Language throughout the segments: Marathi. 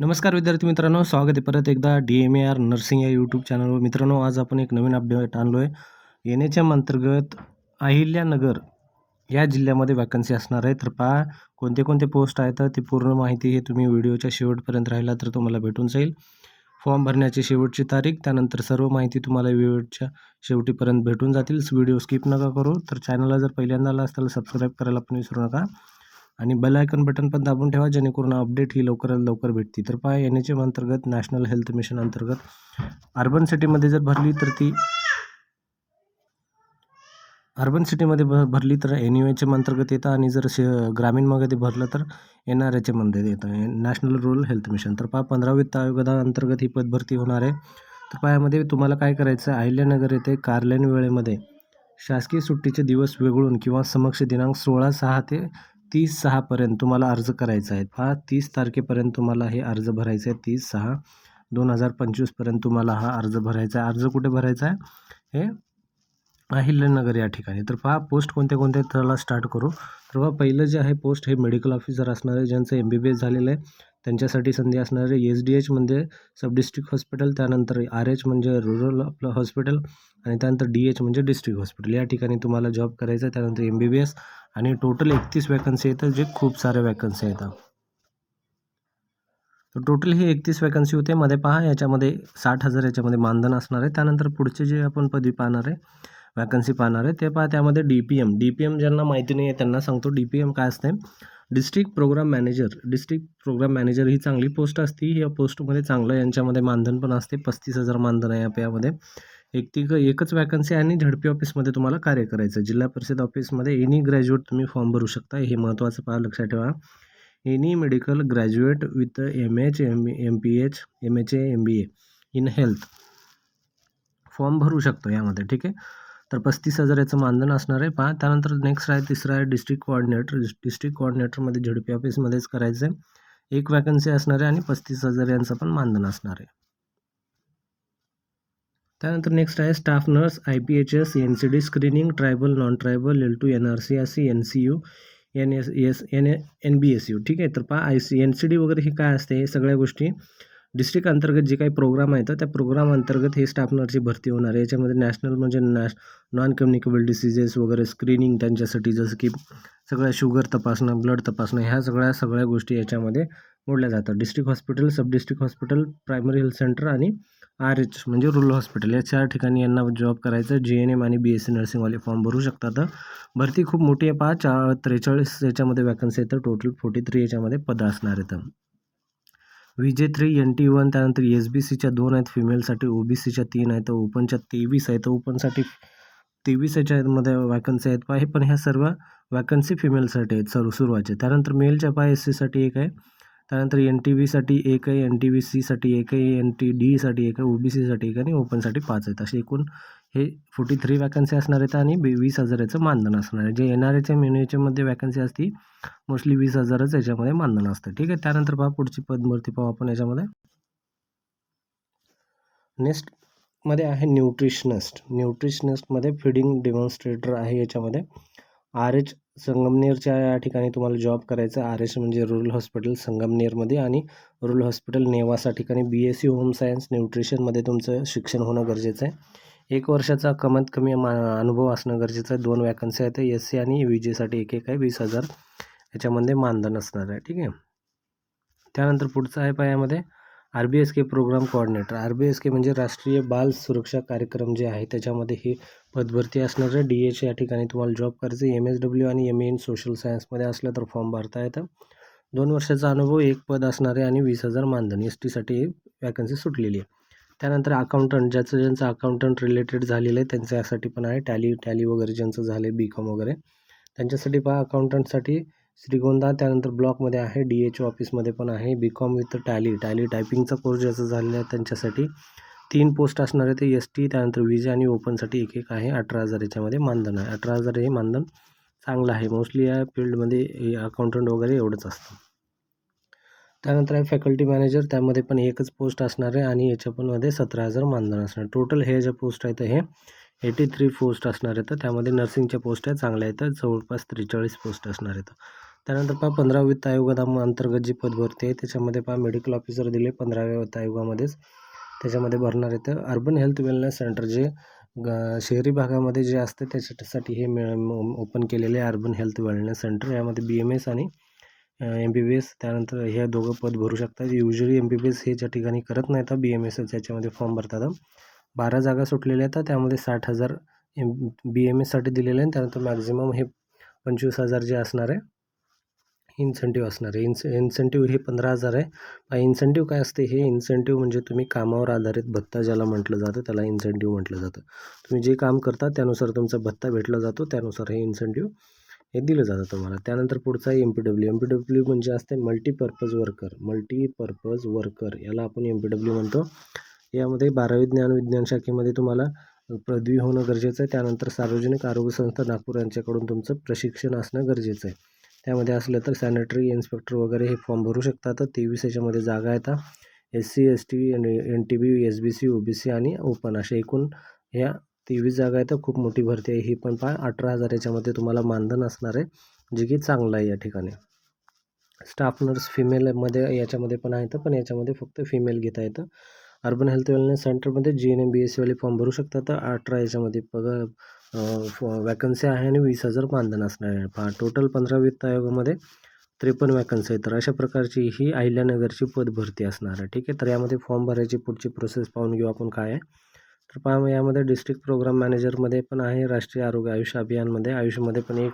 नमस्कार विद्यार्थी मित्रांनो, स्वागत आहे परत एकदा DMAR नर्सिंग या यूट्यूब चॅनलवर. मित्रांनो, आज आपण एक नवीन अपडेट आणलो आहे. NHM अंतर्गत अहिल्यानगर या जिल्ह्यामध्ये वॅकन्सी असणार आहे. तर पहा कोणते कोणते पोस्ट आहेत, ती पूर्ण माहिती हे तुम्ही व्हिडिओच्या शेवटपर्यंत राहिला तर तुम्हाला भेटून जाईल. फॉर्म भरण्याची शेवटची तारीख, त्यानंतर सर्व माहिती तुम्हाला व्हिडिओच्या शेवटीपर्यंत भेटून जातील. व्हिडिओ स्किप नका करू. तर चॅनलला जर पहिल्यांदा आला असेल तर सबस्क्राईब करायला पण विसरू नका आणि बेल आयकॉन बटन पण दाबून ठेवा, जेणेकरून अपडेट ही लवकरात लवकर भेटते. तर पहा, NHM अंतर्गत नॅशनल हेल्थ मिशन अंतर्गत अर्बन सिटीमध्ये जर भरली तर ती अर्बन सिटीमध्ये भरली तर NUHM अंतर्गत येतं आणि जर ग्रामीणमध्ये भरलं तर NRHM मध्ये येतं, नॅशनल रूरल हेल्थ मिशन. तर पहा 15 वित्त आयोगाअंतर्गत ही पदभरती होणार आहे. तर पहा यामध्ये तुम्हाला काय करायचं आहे, अहिल्यानगर येथे कार्यालयीन वेळेमध्ये शासकीय सुट्टीचे दिवस वेगळून किंवा समक्ष दिनांक 16/6 ते 30/6 पर्यंत तुम्हाला अर्ज करायचा आहे. पहा 30 तारखेपर्यंत तुम्हाला हे अर्ज भरायचे आहे. 30/6/2025 पर्यंत तुम्हाला हा अर्ज भरायचा आहे. अर्ज कुठे भरायचा आहे? हे अहिल्यानगर या ठिकाणी. तर पहा पोस्ट कोणत्या कोणत्या, त्याला स्टार्ट करू. तर पहा पहिलं जे आहे पोस्ट हे मेडिकल ऑफिसर असणार आहे, ज्यांचं MBBS झालेलं आहे त्यांच्यासाठी संधी असणार आहे. SDH म्हणजे सब डिस्ट्रिक्ट हॉस्पिटल, त्यानंतर RH म्हणजे रूरल आपलं हॉस्पिटल आणि त्यानंतर DH म्हणजे डिस्ट्रिक्ट हॉस्पिटल. या ठिकाणी तुम्हाला जॉब करायचा आहे. त्यानंतर MBBS आणि टोटल 31 वॅकन्सी येतात, जे खूप साऱ्या वॅकन्सी येतात. तर टोटल ही 31 वॅकन्सी होते. मध्ये पहा याच्यामध्ये 60,000 याच्यामध्ये मानधन असणार आहे. त्यानंतर पुढचे जे आपण पदवी पाहणार आहे, वॅकन्सी पाहणार आहे, ते पहा त्यामध्ये DPM ज्यांना माहिती नाही आहे त्यांना सांगतो. DPM काय असते? डिस्ट्रिक्ट प्रोग्राम मॅनेजर ही चांगली पोस्ट असते. या पोस्टमध्ये चांगलं यांच्यामध्ये मानधन पण असते. 35,000 मानधन आहे यामध्ये. एकच वॅकन्सी आणि झडपी ऑफिसमध्ये तुम्हाला कार्य करायचं. जिल्हा परिषद ऑफिसमध्ये एनी ग्रॅज्युएट तुम्ही फॉर्म भरू शकता. हे महत्त्वाचं पहा, लक्षात ठेवा. Any medical graduate with MH, MPH, MHA, MBA in health form भरू शकतो यामध्ये, ठीक आहे. तर 35,000 याचं मानधन असणार आहे. पहा त्यानंतर नेक्स्ट आहे, तिसरा आहे डिस्ट्रिक्ट कोऑर्डिनेटरमध्ये झडपी ऑफिसमध्येच करायचं आहे. एक वॅकन्सी असणार आहे आणि 35,000 यांचं पण मानधन असणार आहे. त्यानंतर नेक्स्ट आहे staff nurse, IPHS, NCD screening, tribal, non tribal, L2, NRC, NCU, NBSU, ठीक आहे. तर पहा NCD वगैरे हे काय असते, हे सगळ्या गोष्टी डिस्ट्रिक्ट अंतर्गत जे काही प्रोग्राम आहेत त्या प्रोग्राम अंतर्गत हे स्टाफ नर्सची भरती होणार आहे. याच्यामध्ये नॅशनल म्हणजे नॉन कम्युनिकेबल डिसीजेस वगैरे स्क्रीनिंग त्यांच्यासाठी, जसं की सगळ्या शुगर तपासणं, ब्लड तपासणं, ह्या सगळ्या गोष्टी याच्यामध्ये मोडल्या जातात. District hospital, sub district hospital, primary health centre आणि RH म्हणजे रूरल हॉस्पिटल, या 4 ठिकाणी यांना जॉब करायचं. GNM आणि BSc नर्सिंगवाले फॉर्म भरू शकतात. भरती खूप मोठी आहे पहा. 43 याच्यामध्ये वॅकन्सी आहे, तर टोटल 43 याच्यामध्ये पदं असणार आहेत. VJ3, NT1, त्यानंतर SBCच्या 2 आहेत फिमेलसाठी, OBCच्या 3 आहेत, ओपनच्या 23 आहेत. ओपनसाठी 23 याच्यामध्ये वॅकन्सी आहेत पहा. हे पण ह्या सर्व वॅकन्सी फिमेलसाठी आहेत सुरुवातीचे. त्यानंतर मेलच्या पहा SC साठी 1 आहे, त्यानंतर NTVसाठी 1 आहे, NTVCसाठी 1 आहे, NTDसाठी 1 आहे, OBCसाठी 1 आणि ओपनसाठी 5 आहेत. असे एकूण हे 43 वॅकन्सी असणार आहेत आणि 20,000 याचं मानधन असणार आहे. जे NRHM वॅकन्सी असते मोस्टली 20,000च याच्यामध्ये मानधन असतं, ठीक आहे. त्यानंतर पहा पुढची पदभरती पाहू आपण याच्यामध्ये. नेक्स्टमध्ये आहे न्यूट्रिशनिस्टमध्ये फीडिंग डेमॉन्स्ट्रेटर आहे. याच्यामध्ये RH संगमनेरच्या या ठिकाणी तुम्हाला जॉब करायचा. RH म्हणजे रूरल हॉस्पिटल संगमनेरमध्ये आणि रूरल हॉस्पिटल नेवासा ठिकाणी. BSc होम सायन्स न्यूट्रिशनमध्ये तुमचं शिक्षण होणं गरजेचं आहे. 1 वर्षाचा कमीत कमी अनुभव असणं गरजेचं आहे. 2 वॅकन्सी आहेत, SC आणि VJ साठी 1 आहे. 20,000 याच्यामध्ये मानधन असणार आहे, ठीक आहे. त्यानंतर पुढचं आहे पहा यामध्ये RBSK प्रोग्राम कोऑर्डिनेटर. RBSK म्हणजे राष्ट्रीय बाल सुरक्षा कार्यक्रम जे आहे त्याच्यामध्ये ही पदभरती असणार आहे. DH या ठिकाणी तुम्हाला जॉब करायचं. MSW आणि MA इन सोशल सायन्समध्ये असलं तर फॉर्म भरता येतं. 2 वर्षाचा अनुभव, 1 पद असणार आहे आणि 20,000 मानधन. ST साठी वॅकन्सी सुटलेली आहे. त्यानंतर अकाउंटंट, ज्यांचं अकाउंटंट रिलेटेड झालेलं आहे त्यांच्यासाठी पण आहे. टॅली वगैरे ज्यांचं झालं BCom वगैरे त्यांच्यासाठी पहा. अकाउंटंटसाठी श्रीगोंदा, त्यानंतर ब्लॉकमध्ये आहे. DHO ऑफिसमध्ये पण आहे. BCom विथ टॅली टायपिंगचा कोर्स ज्याचा झालेला आहे त्यांच्यासाठी 3 पोस्ट असणार आहे. ते ST, त्यानंतर VJ आणि ओपनसाठी 1 आहे. 18,000 याच्यामध्ये मानधन आहे. 18,000 हे मानधन चांगलं आहे. मोस्टली या फील्डमध्ये अकाउंटंट वगैरे एवढंच असतं. त्यानंतर आहे फॅकल्टी मॅनेजर, त्यामध्ये पण 1च पोस्ट असणार आहे आणि याच्या पण मध्ये 17,000 मानधन असणार. टोटल हे जे पोस्ट आहेत हे 83 पोस्ट असणार आहेत. त्यामध्ये नर्सिंगच्या पोस्ट आहेत चांगल्या आहेत, जवळपास 43 पोस्ट असणार आहेत. त्यानंतर पहा 15व्या वित्त आयोगाअंतर्गत जी पदभरती आहे त्याच्यामध्ये पहा मेडिकल ऑफिसर दिले 15व्या वित्त आयोगामध्येच. त्याच्यामध्ये भरणार आहे तर अर्बन हेल्थ वेलनेस सेंटर जे शहरी भागामध्ये जे असते त्याच्यासाठी हे ओपन केलेले अर्बन हेल्थ वेलनेस सेंटर. यामध्ये BMS आणि MBBS त्यानंतर हे दोघं पद भरू शकतात. युजली MBBS हे ज्या ठिकाणी करत नाही तर BMSच याच्यामध्ये फॉर्म भरतात. 12 जागा सुटलेल्या आहेत त्यामध्ये 60,000 BMSसाठी दिलेले आहे. त्यानंतर मॅक्झिमम हे 25,000 जे असणार आहे इन्सेंटिव्ह असणार आहे. इन्सेंटिव्ह हे 15,000 आहे. इन्सेंटिव्ह काय असते? हे इन्सेंटिव्ह म्हणजे तुम्ही कामावर आधारित भत्ता ज्याला म्हटलं जातं त्याला इन्सेंटिव्ह म्हटलं जातं. तुम्ही जे काम करता त्यानुसार तुमचा भत्ता भेटला जातो, त्यानुसार हे इन्सेंटिव्ह हे दिलं जातं तुम्हाला. त्यानंतर पुढचा आहे MPW म्हणजे असते मल्टीपर्पज वर्कर. याला आपण MPW म्हणतो. यामध्ये 12वी ज्ञान शाखेमध्ये तुम्हाला पदवी होणं गरजेचं आहे. त्यानंतर सार्वजनिक आरोग्य संस्था नागपूर यांच्याकडून तुमचं प्रशिक्षण असणं गरजेचं आहे. त्यामध्ये असलं तर सॅनिटरी इन्स्पेक्टर वगैरे हे फॉर्म भरू शकतात. 23 याच्यामध्ये जागा आहेत. SC ST NTB SBC OBC आणि ओपन असे एकूण ह्या 23 जागा आहेत. खूप मोठी भरती आहे ही पण पहा. 18,000 याच्यामध्ये तुम्हाला मानधन असणार आहे, जे की चांगलं आहे या ठिकाणी. स्टाफ नर्स फिमेलमध्ये याच्यामध्ये पण आहेत, पण याच्यामध्ये फक्त फिमेल घेता येतं. अर्बन हेल्थ वेलनेस सेंटरमध्ये GNM BSc वाले फॉर्म भरू शकतात. 18 याच्यामध्ये पगार वॅकन्सी आहे आणि 20,000 मानधन असणार आहे. पहा टोटल 15 वित्त आयोगामध्ये 53 वॅकन्सी आहे. तर अशा प्रकारची ही अहिल्यानगरची पदभरती असणार आहे. ठीक आहे. तर यामध्ये फॉर्म भरायची पुढची प्रोसेस पाहून घेऊ आपण काय आहे. तर पहा यामध्ये डिस्ट्रिक्ट प्रोग्राम मॅनेजरमध्ये पण आहे. राष्ट्रीय आरोग्य आयुष अभियानमध्ये आयुषमध्ये पण एक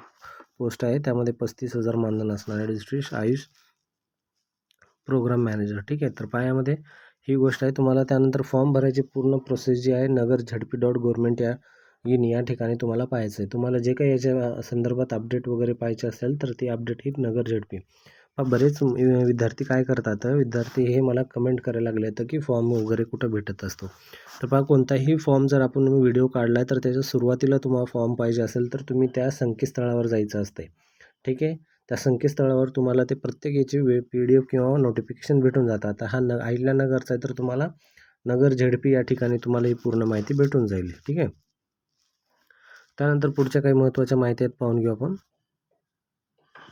पोस्ट आहे. त्यामध्ये 35,000 मानधन असणार आहे. District AYUSH programme manager. ठीक आहे. तर पायामध्ये ही गोष्ट आहे. तुम्हाला त्यानंतर फॉर्म भरायची पूर्ण प्रोसेस जी आहे nagar.jhp.government या ठिकाणी तुम्हाला पाहायचं आहे. तुम्हाला जे काही याच्या संदर्भात अपडेट वगैरे पाहिजे असेल तर ती अपडेट ही नगर झडपी. बरेच विद्यार्थी काय करतात, विद्यार्थी हे मला कमेंट करायला लागले तर की फॉर्म वगैरे कुठं भेटत असतो. तर पहा कोणताही फॉर्म जर आपण व्हिडिओ काढला तर त्याच्या सुरुवातीला तुम्हाला फॉर्म पाहिजे असेल तर तुम्ही त्या संकेतस्थळावर जायचं असते. ठीक आहे. त्या संकेतस्थळावर तुम्हाला ते प्रत्येक याची PDF किंवा नोटिफिकेशन भेटून जातात. आता हा अहिल्यानगरचा आहे तर तुम्हाला नगर झेडपी या ठिकाणी तुम्हाला ही पूर्ण माहिती भेटून जाईल. ठीक आहे. त्यानंतर पुढच्या काही महत्त्वाच्या माहिती आहेत पाहून घेऊ आपण.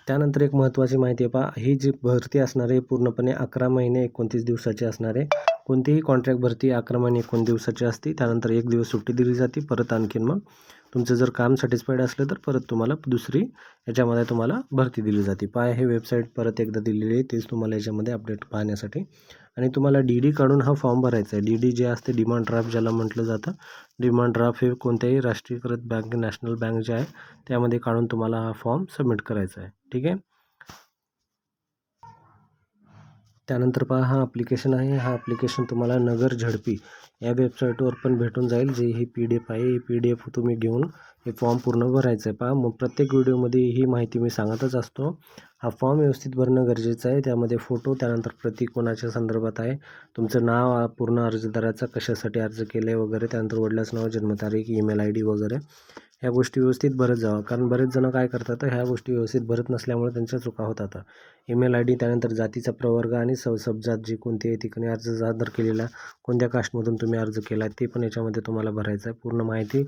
त्यानंतर एक महत्त्वाची माहिती आहे पहा, ही जी भरती असणार आहे पूर्णपणे 11 महिने 29 दिवसाची असणार आहे. कोणतीही कॉन्ट्रॅक्ट भरती 11 महिने 29 दिवसाची असते. त्यानंतर 1 दिवस सुट्टी दिली जाते. परत आणखीन मग तुमचं जर काम सॅटिस्फाईड असलं तर परत तुम्हाला दुसरी याच्यामध्ये तुम्हाला भरती दिली जाते. पहा हे वेबसाईट परत एकदा दिलेली आहे, तेच तुम्हाला याच्यामध्ये अपडेट पाहण्यासाठी. आणि तुम्हाला DD काढून हा फॉर्म भरायचा आहे. DD जे असते डिमांड ड्राफ्ट ज्याला म्हटलं जातं. डिमांड ड्राफ्ट हे कोणत्याही राष्ट्रीयकृत बँक नॅशनल बँक जे आहे त्यामध्ये काढून तुम्हाला हा फॉर्म सबमिट करायचा आहे. ठीक आहे. त्यानंतर पहा हा ॲप्लिकेशन आहे. हा ॲप्लिकेशन तुम्हाला नगर झडपी या वेबसाईटवर पण भेटून जाईल. जे ही PDF आहे ही PDF तुम्ही घेऊन हे फॉर्म पूर्ण भरायचं आहे. पहा मग प्रत्येक व्हिडिओमध्ये ही माहिती मी सांगतच असतो. हा फॉर्म व्यवस्थित भरणं गरजेचं आहे. त्यामध्ये फोटो त्यानंतर प्रतीक कोणाच्या संदर्भात आहे, तुमचं नाव, पूर्ण अर्जदाराचा कशासाठी अर्ज केलं आहे वगैरे, त्यानंतर वडिलाचं नाव, जन्मतारीख, ईमेल ID वगैरे ह्या गोष्टी व्यवस्थित भरत जावं. कारण बरेच जण काय करतात तर ह्या गोष्टी व्यवस्थित भरत नसल्यामुळे त्यांच्या चुका होतात. ईमेल ID त्यानंतर जातीचा प्रवर्ग आणि सबजात जी कोणती आहे ठिकाणी अर्ज सादर केलेला, कोणत्या कास्टमधून तुम्ही अर्ज केला ते पण याच्यामध्ये तुम्हाला भरायचं आहे. पूर्ण माहिती,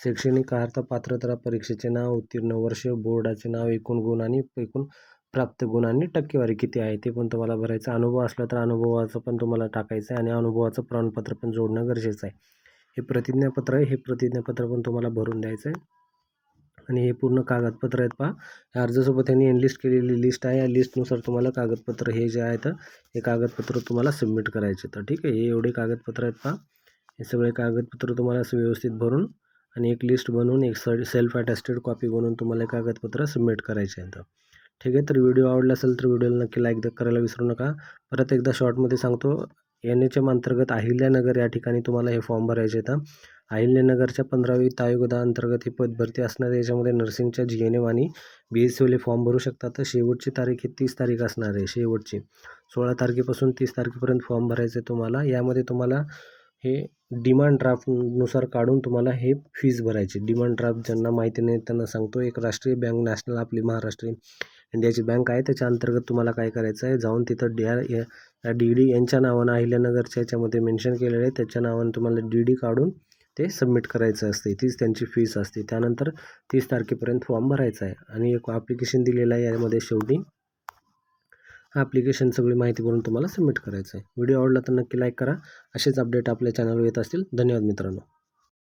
शैक्षणिक अर्हता, पात्रता, परीक्षेचे नाव, उत्तीर्ण वर्ष, बोर्डाचे नाव, एकूण गुण आणि एकूण प्राप्त गुण आणि टक्केवारी किती आहे ते पण तुम्हाला भरायचं. अनुभव असला तर अनुभवाचं पण तुम्हाला टाकायचं आहे आणि अनुभवाचं प्रमाणपत्र पण जोडणं गरजेचं आहे. हे प्रतिज्ञापत्र आहे. हे प्रतिज्ञापत्र पण तुम्हाला भरून द्यायचं आहे. आणि हे पूर्ण कागदपत्र आहेत पहा. या अर्जासोबत यांनी एनलिस्ट केलेली लिस्ट आहे. या लिस्टनुसार तुम्हाला कागदपत्र हे जे आहेत हे कागदपत्र तुम्हाला सबमिट करायचे. तर ठीक आहे. हे एवढे कागदपत्र आहेत पहा. हे सगळे कागदपत्र तुम्हाला असं व्यवस्थित भरून आणि एक लिस्ट बनवून एक सेल्फ अटेस्टेड कॉपी बनवून तुम्हाला कागदपत्र सबमिट करायचे आहेत. ठीक आहे. तर व्हिडिओ आवडला असेल तर व्हिडिओला नक्की लाईक करायला विसरू नका. परत एकदा शॉर्टमध्ये सांगतो, NHM अंतर्गत अहिल्यानगर या ठिकाणी तुम्हाला हे फॉर्म भरायचे आहेत. अहिल्यानगरच्या 15वी वित्त आयोगाअंतर्गत ही पदभरती असणार आहे. याच्यामध्ये नर्सिंगच्या GNM आणि BSc वाले फॉर्म भरू शकतात. तर शेवटची तारीख ही 30 तारीख असणार आहे. शेवटची 16 तारखेपासून 30 तारखेपर्यंत फॉर्म भरायचे आहे तुम्हाला. यामध्ये तुम्हाला हे डिमांड ड्राफ्टनुसार काढून तुम्हाला हे फीस भरायची. डिमांड ड्राफ्ट ज्यांना माहिती नाही त्यांना सांगतो, एक राष्ट्रीय बँक नॅशनल आपली महाराष्ट्र इंडियाची बँक आहे. त्याच्या अंतर्गत तुम्हाला काय करायचं आहे, जाऊन तिथं DD यांच्या नावानं अहिल्यानगरच्या याच्यामध्ये मेन्शन केलेलं आहे. त्याच्या नावानं तुम्हाला DD काढून ते सबमिट करायचं असते. तीच त्यांची फीस असते. त्यानंतर 30 तारखेपर्यंत फॉर्म भरायचा आहे आणि एक ॲप्लिकेशन दिलेलं आहे. यामध्ये शेवटी ॲप्लिकेशन सगळी माहिती भरून तुम्हाला सबमिट करायचं आहे. व्हिडिओ आवडला तर नक्की लाईक करा. असेच अपडेट आपल्या चॅनलवर येत असतील. धन्यवाद मित्रांनो.